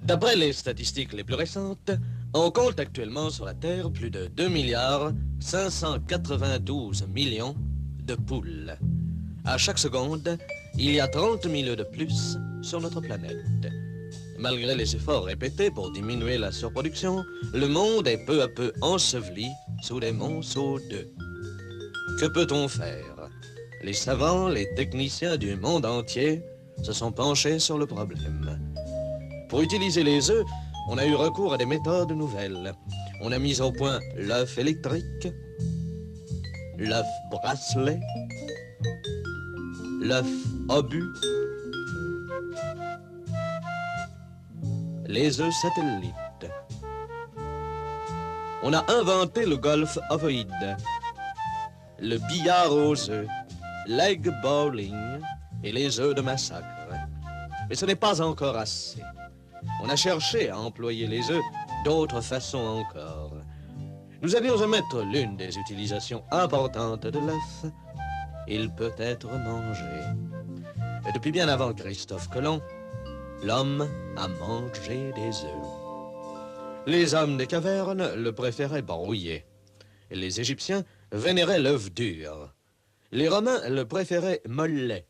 D'après les statistiques les plus récentes, on compte actuellement sur la Terre plus de 2 milliards 592 millions de poules. À chaque seconde, il y a 30 000 de plus sur notre planète. Malgré les efforts répétés pour diminuer la surproduction, le monde est peu à peu enseveli sous des monceaux d'œufs. Que peut-on faire? Les savants, les techniciens du monde entier se sont penchés sur le problème. Pour utiliser les œufs, on a eu recours à des méthodes nouvelles. On a mis au point l'œuf électrique, l'œuf bracelet, l'œuf obus, les œufs satellites. On a inventé le golf ovoïde, le billard aux œufs, l'egg bowling et les œufs de massacre. Mais ce n'est pas encore assez. On a cherché à employer les œufs d'autres façons encore. Nous allions omettre l'une des utilisations importantes de l'œuf. Il peut être mangé. Et depuis bien avant Christophe Colomb, l'homme a mangé des œufs. Les hommes des cavernes le préféraient brouillé. Et les Égyptiens vénéraient l'œuf dur. Les Romains le préféraient mollet.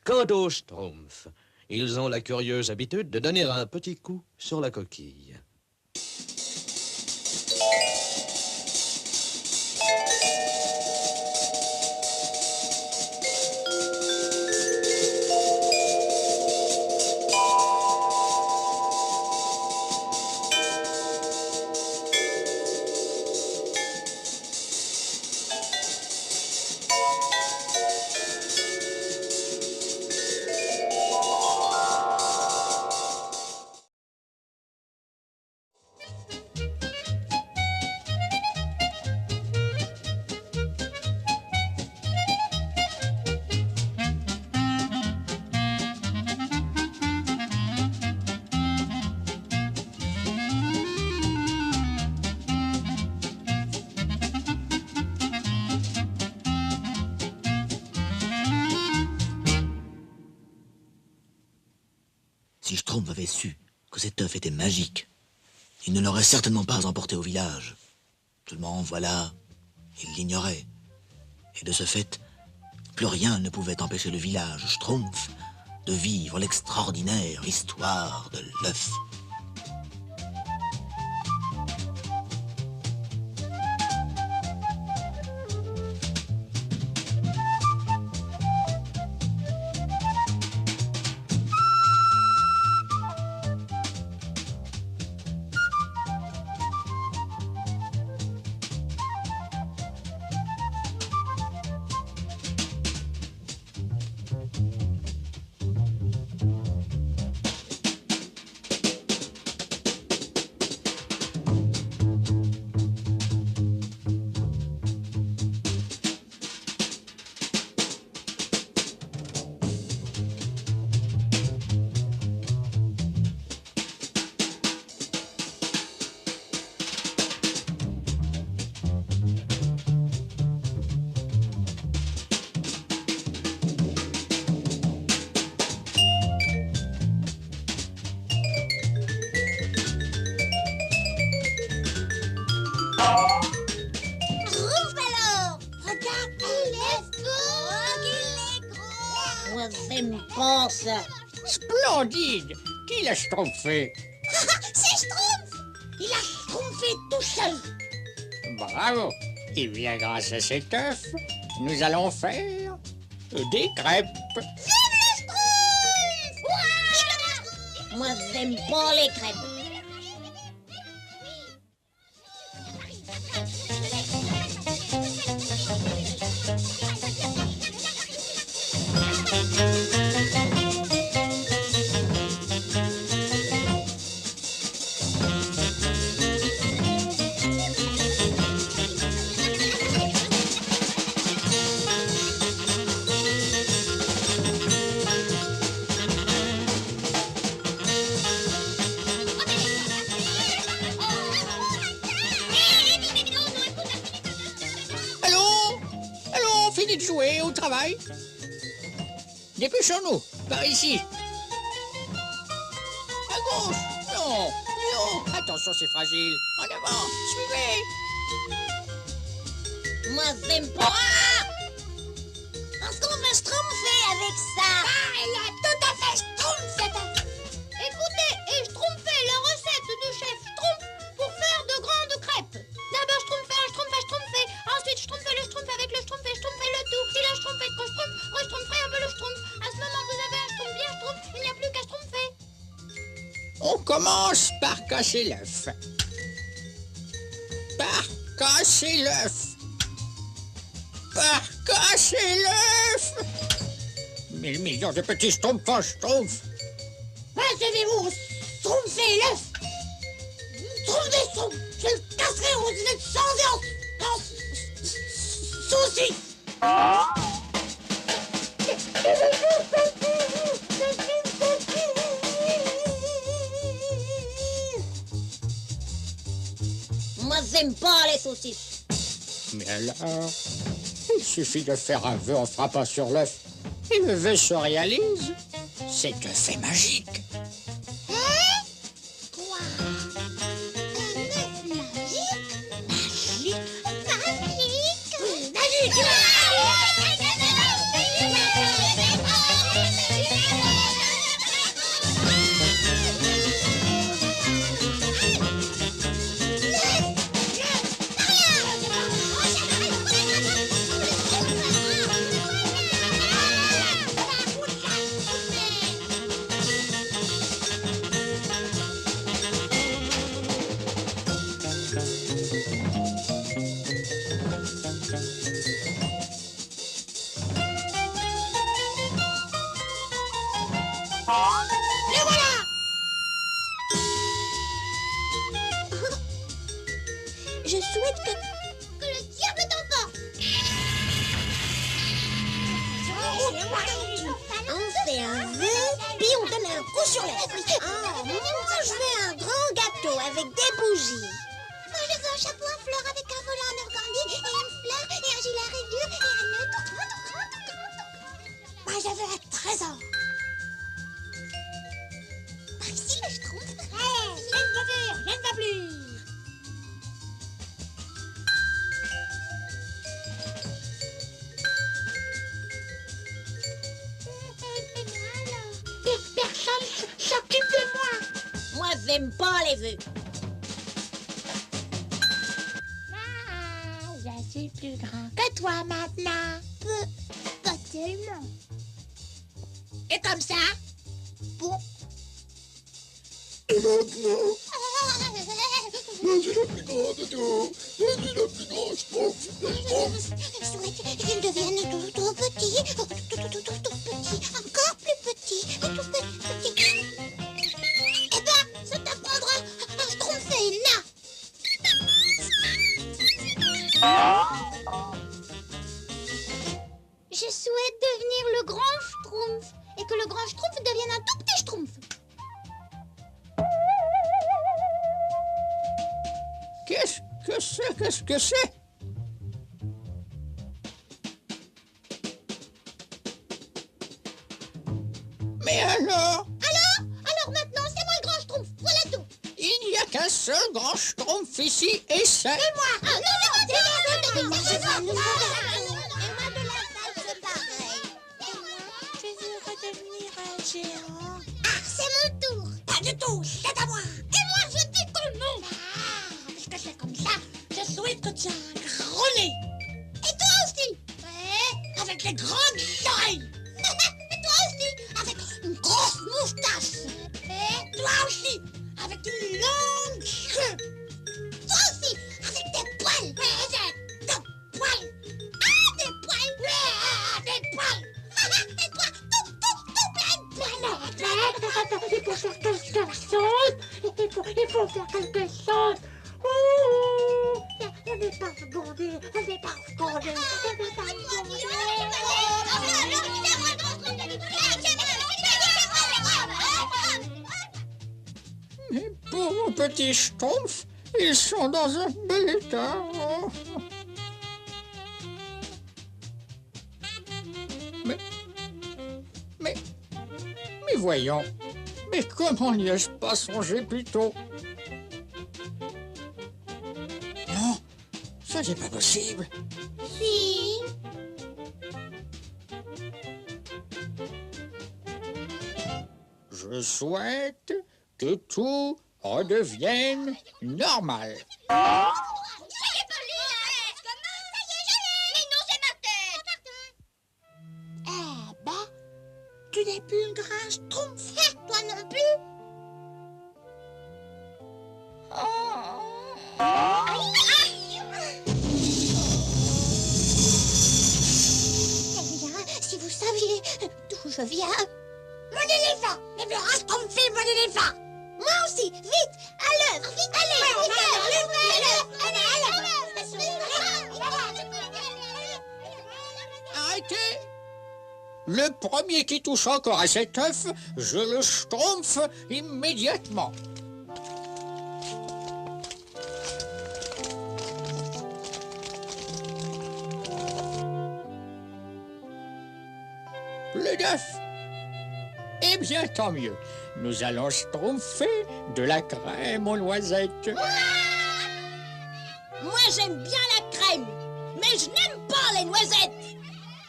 Quant aux schtroumpfs, ils ont la curieuse habitude de donner un petit coup sur la coquille. Si Schtroumpf avait su que cet œuf était magique, il ne l'aurait certainement pas emporté au village. Seulement, voilà, il l'ignorait. Et de ce fait, plus rien ne pouvait empêcher le village Schtroumpf de vivre l'extraordinaire histoire de l'œuf. J'aime pas ça. Splendide! Qui l'a schtroumpfé? C'est Schtroumpf! Il a schtroumpfé tout seul. Bravo! Eh bien, grâce à cet œuf, nous allons faire des crêpes. Vive le Schtroumpf! Ouais! Moi, j'aime pas les crêpes. Fini de jouer, au travail. Dépêchons-nous, par ici. À gauche, attention, c'est fragile. En avant, suivez. Moi, j'aime pas. Qu'est-ce qu'on va schtroumpfer avec ça? Elle a tout à fait schtroumpf. Écoutez, et schtroumpfez la recette du chef Schtroumpf pour faire de grandes crêpes. D'abord schtroumpfez, ensuite schtroumpfez le schtroumpf avec le schtroumpf et schtroumpfez le tout. Si le schtroumpf est trop schtroumpf, reschtroumpfez un peu le schtroumpf. À ce moment, vous avez un schtroumpf bien schtroumpf, il n'y a plus qu'à schtroumpfer. On commence par casser l'œuf. Par casser l'œuf. Par casser l'œuf. 1000 millions de petits schtroumpfs en schtroumpf. Asseyez-vous, schtroumpfez l'œuf. Schtroumpf des schtroumpfs, je le casserai aux yeux sans souci. Moi, j'aime pas les saucisses. Mais alors, il suffit de faire un vœu en frappant sur l'œuf. Et le vœu se réalise. C'est un fait magique. Quoi? Un œuf magique? Magique? Les voilà! Je souhaite que le diable t'emporte! On fait un vœu, puis on donne un coup sur l'œuf. Moi, je veux un grand gâteau avec des bougies. Moi, je veux un chapeau à fleurs avec un volant en organdi et une fleur et un gilet à rayures et un nœud tout grand. Moi, je veux un trésor. Par ici, le schtroumpf. Je ne veux plus, je ne veux plus. Personne s'occupe de moi. Moi, j'aime pas les vœux. Je suis plus grand que toi maintenant. Pas tellement. Et comme ça, bon. Et maintenant, je suis le plus grand de tout. Je suis le plus grand schtroumpf des schtroumpfs. Je souhaite qu'il devienne tout petit, tout petit, encore plus petit, tout petit. Eh ben, ça t'apprendra à schtroumpfer, là. Je souhaite devenir le grand schtroumpf et que le grand schtroumpf devienne un tout petit schtroumpf. Qu'est-ce que c'est? Mais alors? Alors maintenant, c'est moi le grand schtroumpf, voilà tout. Il n'y a qu'un seul grand schtroumpf ici et c'est... Ah, non, c'est moi. Je veux redevenir un géant. Ah, c'est mon tour. Pas du tout, c'est à moi. Et moi, je dis que non. Parce que c'est comme ça, je souhaite que tu aies un gros nez. Et toi aussi. Ouais, avec les grandes oreilles. Et toi aussi, avec une grosse moustache. Et toi aussi, avec une longue queue. Toi aussi, avec des poils. Des poils. Ah, des poils. Des poils. Et toi, tout plein de poils. Il faut faire quelque chose. Il faut faire quelque chose. Ouh, on n'est pas secondé. On n'est pas secondé. On n'est pas secondé. Mes pauvres petits schtroumpfs, ils sont dans un bel état. Mais voyons, mais comment n'y ai-je pas songé plus tôt? Ça, c'est pas possible. Si. Je souhaite que tout redevienne normal. Ça y est, Pauline, arrête. Comment? Ça y est, mais non, c'est ma tête. Ah bah, tu n'es plus une grande schtroumpf. Toi non plus. Eh bien, si vous saviez d'où je viens. Mon éléphant. Mais le rastromphe, mon éléphant. Moi aussi, vite, à l'œuvre, vite, Arrêtez! Le premier qui touche encore à cet œuf, je le schtroumpfe immédiatement. Plus d'œuf. Eh bien, tant mieux. Nous allons schtroumpfer de la crème aux noisettes. Moi, j'aime bien la crème, mais je n'aime pas les noisettes.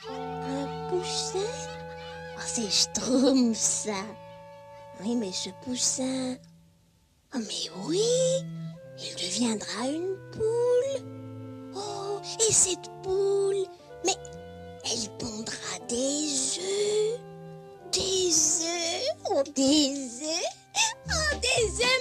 Un poussin? Oh, c'est Schtroumpf, ça. Oui, mais ce poussin... Oh, mais oui, il deviendra une poule. Oh, et cette poule, mais elle pondra des œufs. Des œufs, oh, des œufs, oh, des œufs